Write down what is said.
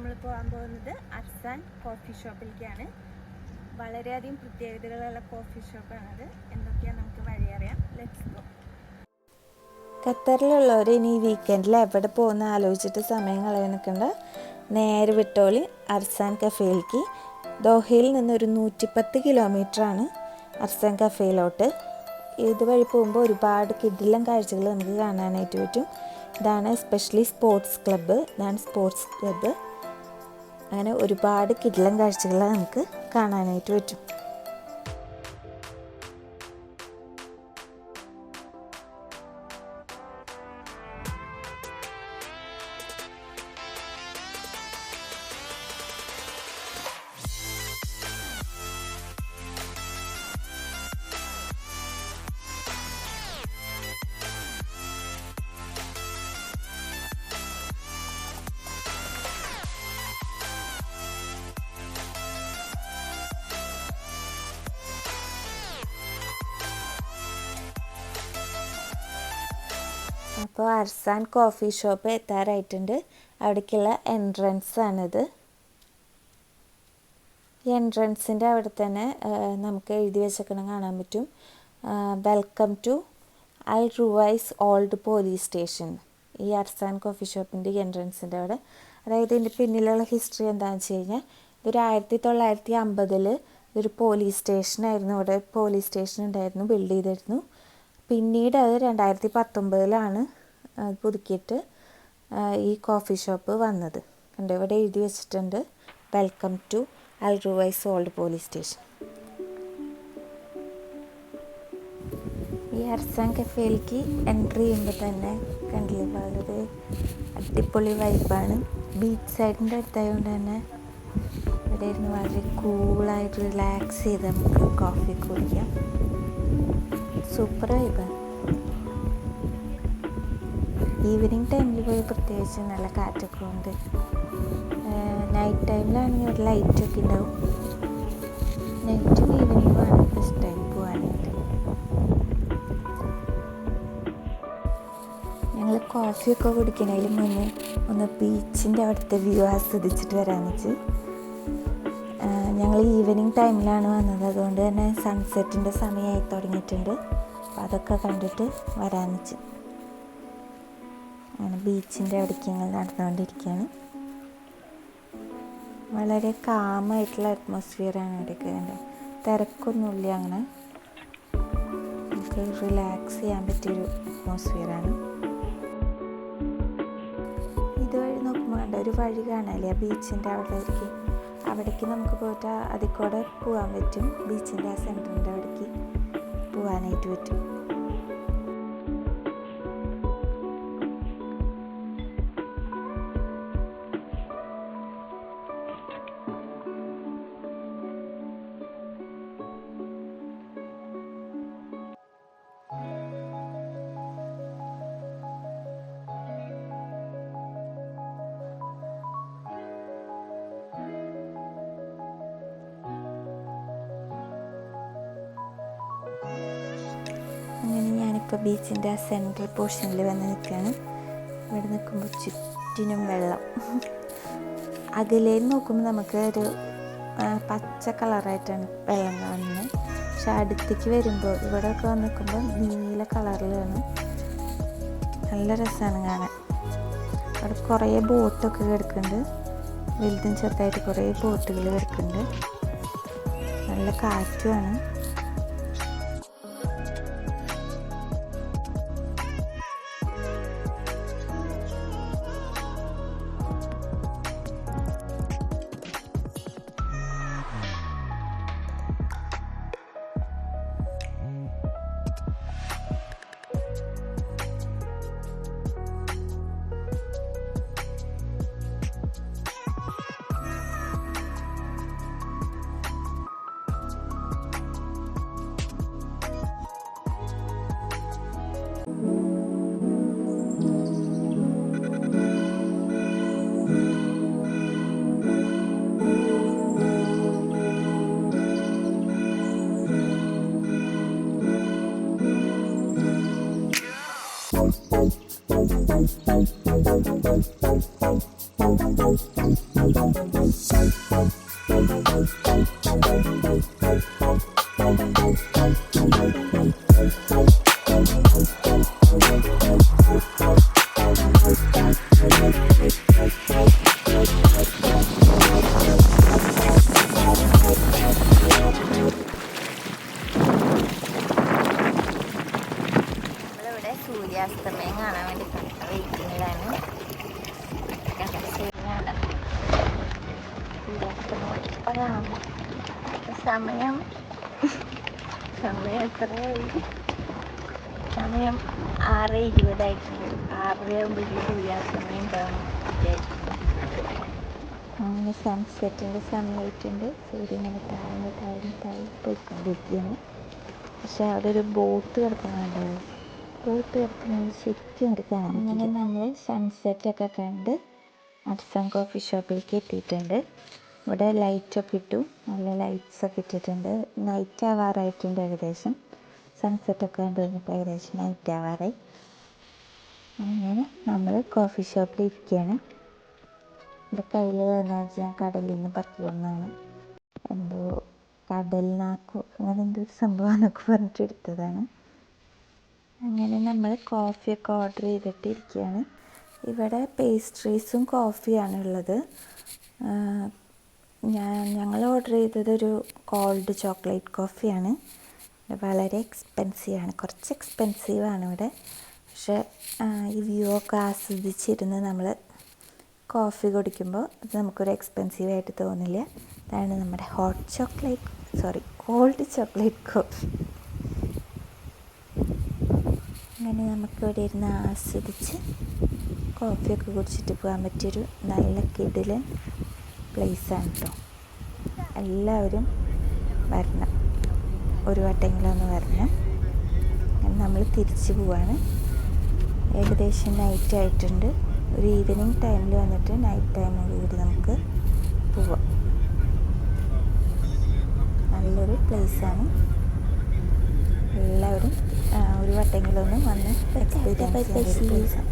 നമ്മൾ പോകാൻ പോകുന്നത് അർസാൻ കോഫി ഷോപ്പിലേക്കാണ്. വളരെയധികം പ്രത്യേകതകളുള്ള കോഫി ഷോപ്പാണത്. എന്തൊക്കെയാണ് നമുക്ക് വഴി അറിയാം. Let's go. ഖത്തറിലുള്ളവർ ഇനി ഈ വീക്കെൻഡിൽ എവിടെ പോകുന്ന ആലോചിച്ചിട്ട് സമയം കളയാൻ നിൽക്കണ്ട. നേരെ വിട്ടോളി അർസാൻ കഫേയിലേക്ക്. ദോഹയിൽ നിന്നൊരു 110 കിലോമീറ്ററാണ് അർസാൻ കഫേയിലോട്ട്. ഇതുവഴി പോകുമ്പോൾ ഒരുപാട് കിടിലൻ കാഴ്ചകൾ നമുക്ക് കാണാനായിട്ട് പറ്റും. ഇതാണ് എസ്പെഷ്യലി സ്പോർട്സ് ക്ലബ്ബ്. ഇതാണ് സ്പോർട്സ് ക്ലബ്ബ്. അങ്ങനെ ഒരുപാട് കിടിലൻ കാഴ്ചകൾ നമുക്ക് കാണാനായിട്ട് പറ്റും. അപ്പോൾ അർസാൻ കോഫി ഷോപ്പ് എത്താറായിട്ടുണ്ട്. അവിടേക്കുള്ള എൻട്രൻസ് ആണിത്. ഈ എൻട്രൻസിൻ്റെ അവിടെ തന്നെ നമുക്ക് എഴുതി വെച്ചേക്കണം കാണാൻ പറ്റും. Welcome to Al Ruwais old police station. ഈ അർസാൻ കോഫി ഷോപ്പിൻ്റെ ഈ എൻട്രൻസിൻ്റെ അവിടെ. അതായത് ഇതിൻ്റെ പിന്നിലുള്ള ഹിസ്റ്ററി എന്താണെന്ന് വെച്ച് കഴിഞ്ഞാൽ ഇതൊരു 1950 ഇതൊരു പോലീസ് സ്റ്റേഷനായിരുന്നു. ഇവിടെ പോലീസ് സ്റ്റേഷൻ ഉണ്ടായിരുന്നു, ബിൽഡ് ചെയ്തിരുന്നു. പിന്നീട് അത് 2019 പുതുക്കിയിട്ട് ഈ കോഫി ഷോപ്പ് വന്നത്. കണ്ടോ, ഇവിടെ എഴുതി വെച്ചിട്ടുണ്ട് welcome to Al Ruwais old police station. ഈ അർസാൻ കഫേയിലേക്ക് എൻട്രി ചെയ്യുമ്പോൾ തന്നെ കണ്ടില്ലേ, വളരെ അടിപൊളി വൈബാണ്. ബീച്ച് സൈഡിൻ്റെ അടുത്തായതുകൊണ്ട് തന്നെ ഇവിടെ ഇരുന്ന് വളരെ കൂളായിട്ട് റിലാക്സ് ചെയ്ത് നമുക്ക് കോഫി കുടിക്കാം. സൂപ്പർ വൈബാണ്. ഈവനിങ് ടൈമിൽ പോയി പ്രത്യേകിച്ച് നല്ല കാറ്റൊക്കെ ഉണ്ട്. നൈറ്റ് ടൈമിലാണെങ്കിൽ ഒരു ലൈറ്റൊക്കെ ഉണ്ടാവും. നൈറ്റും ഈവനിങ്ങുമാണ് ബെസ്റ്റ് ടൈം പോകാനായിട്ട്. ഞങ്ങൾ കോഫിയൊക്കെ കുടിക്കുന്നതിന് മുന്നേ ഒന്ന് ബീച്ചിൻ്റെ അവിടുത്തെ വ്യൂ ആസ്വദിച്ചിട്ട് വരാമെന്ന് വെച്ച്. ഞങ്ങൾ ഈവനിങ് ടൈമിലാണ് വന്നത്, അതുകൊണ്ട് തന്നെ സൺസെറ്റിൻ്റെ സമയമായി തുടങ്ങിയിട്ടുണ്ട്. അപ്പോൾ അതൊക്കെ കണ്ടിട്ട് വരാമെന്ന് വെച്ച് അങ്ങനെ ബീച്ചിൻ്റെ അവിടേക്ക് ഞങ്ങൾ നടന്നുകൊണ്ടിരിക്കുകയാണ്. വളരെ കാമായിട്ടുള്ള അറ്റ്മോസ്ഫിയറാണ് ഇവിടെയൊക്കെ. തിരക്കൊന്നുമില്ല, അങ്ങനെ നമുക്ക് റിലാക്സ് ചെയ്യാൻ പറ്റിയൊരു അറ്റ്മോസ്ഫിയറാണ്. ഇതുവഴി നോക്കുമ്പോൾ ഒരു വഴി കാണാല്ലേ, ആ ബീച്ചിൻ്റെ അവിടേക്ക് നമുക്ക് പോയിട്ട് അതിൽ കൂടെ പോകാൻ പറ്റും. ബീച്ചിൻ്റെ ആ സെൻറ്ററിൻ്റെ അവിടേക്ക് പോകാനായിട്ട് പറ്റും. അങ്ങനെ ഞാനിപ്പോൾ ബീച്ചിൻ്റെ ആ സെൻട്രൽ പോർഷനിൽ വന്ന് നിൽക്കുകയാണ്. ഇവിടെ നിൽക്കുമ്പോൾ ചുറ്റിനും വെള്ളം. അകലേന്ന് നോക്കുമ്പോൾ നമുക്ക് ഒരു പച്ച കളറായിട്ടാണ് വെള്ളം കാണുന്നത്. പക്ഷെ അടുത്തേക്ക് വരുമ്പോൾ ഇവിടെയൊക്കെ വന്ന് നിൽക്കുമ്പോൾ നീല കളറിലാണ്. നല്ല രസമാണ് കാണാൻ. അവിടെ കുറേ ബോട്ടൊക്കെ കിടക്കുന്നുണ്ട്. വലുതും ചെറുതായിട്ട് കുറേ ബോട്ടുകൾ കിടക്കുന്നുണ്ട്. നല്ല കാറ്റുമാണ്. നമ്മളിവിടെ സൂര്യാസ്തമയം കാണാൻ വേണ്ടി വെയിറ്റിങ്ങിലാണ്. സമയം എത്രയായി? സമയം 6:20 6:30 സൂര്യാസ്തമയം ഉണ്ടാവും വിചാരിക്കുന്നു. അങ്ങനെ സൺസെറ്റിൻ്റെ സമയമായിട്ടുണ്ട്. സൂര്യൻ ഇങ്ങനെ താഴ്ന്ന് പോയിക്കൊണ്ടിരിക്കുകയാണ്. പക്ഷെ അവിടെ ഒരു ബോട്ട് കിടക്കുന്നുണ്ട്. ബോട്ട് കിടക്കുന്നത് ശരിക്കും ഒരു കാണാൻ. അങ്ങനെ നമ്മൾ സൺസെറ്റൊക്കെ കണ്ട് അർസൻ കോഫി ഷോപ്പിലേക്ക് എത്തിയിട്ടുണ്ട്. ഇവിടെ ലൈറ്റൊക്കെ ഇട്ടു, നല്ല ലൈറ്റ്സൊക്കെ ഇട്ടിട്ടുണ്ട്. നൈറ്റ് ആവാറായിട്ടുണ്ട് ഏകദേശം. സൺസെറ്റൊക്കെ കണ്ടു കഴിഞ്ഞപ്പോൾ ഏകദേശം നൈറ്റ് ആവാറായി. അങ്ങനെ നമ്മൾ കോഫി ഷോപ്പിൽ ഇരിക്കുകയാണ്. എൻ്റെ കയ്യിൽ എന്ന് വെച്ചാൽ കടലിൽ നിന്ന് പറിച്ചു വന്നതാണ്. എന്തോ കടലിനാക്കോ അങ്ങനെ എന്തൊരു സംഭവമാണെന്നൊക്കെ പറഞ്ഞിട്ട് എടുത്തതാണ്. അങ്ങനെ നമ്മൾ കോഫിയൊക്കെ ഓർഡർ ചെയ്തിട്ടിരിക്കുകയാണ്. ഇവിടെ പേസ്ട്രീസും കോഫിയാണ് ഉള്ളത്. ഞങ്ങൾ ഓർഡർ ചെയ്തതൊരു കോൾഡ് ചോക്ലേറ്റ് കോഫിയാണ്. വളരെ എക്സ്പെൻസീവാണ്, കുറച്ച് എക്സ്പെൻസീവാണ് ഇവിടെ. പക്ഷേ ഈ വ്യൂ ഒക്കെ ആസ്വദിച്ചിരുന്ന് നമ്മൾ കോഫി കുടിക്കുമ്പോൾ അത് നമുക്കൊരു എക്സ്പെൻസീവായിട്ട് തോന്നില്ല. അതാണ് നമ്മുടെ കോൾഡ് ചോക്ലേറ്റ് കോഫി. അങ്ങനെ നമുക്കിവിടെ ഇരുന്ന് ആസ്വദിച്ച് കോഫിയൊക്കെ കുടിച്ചിട്ട് പോകാൻ പറ്റിയൊരു നല്ല കിടിലൻ പ്ലേസാണ് കേട്ടോ. എല്ലാവരും വരണം, ഒരു വട്ടമെങ്കിലും ഒന്ന് വരണം. അങ്ങനെ നമ്മൾ തിരിച്ച് പോവാണ്. ഏകദേശം നൈറ്റ് ആയിട്ടുണ്ട്. ഒരു ഈവനിങ് ടൈമിൽ വന്നിട്ട് നൈറ്റ് ടൈമോടുകൂടി നമുക്ക് പോവാം. നല്ലൊരു പ്ലേസാണ്. എല്ലാവരും ഒരു വട്ടമെങ്കിലും ഒന്ന് വന്ന് എക്സ്പീരിയൻസ് ചെയ്യുന്ന ഒരു പ്ലേസാണ്.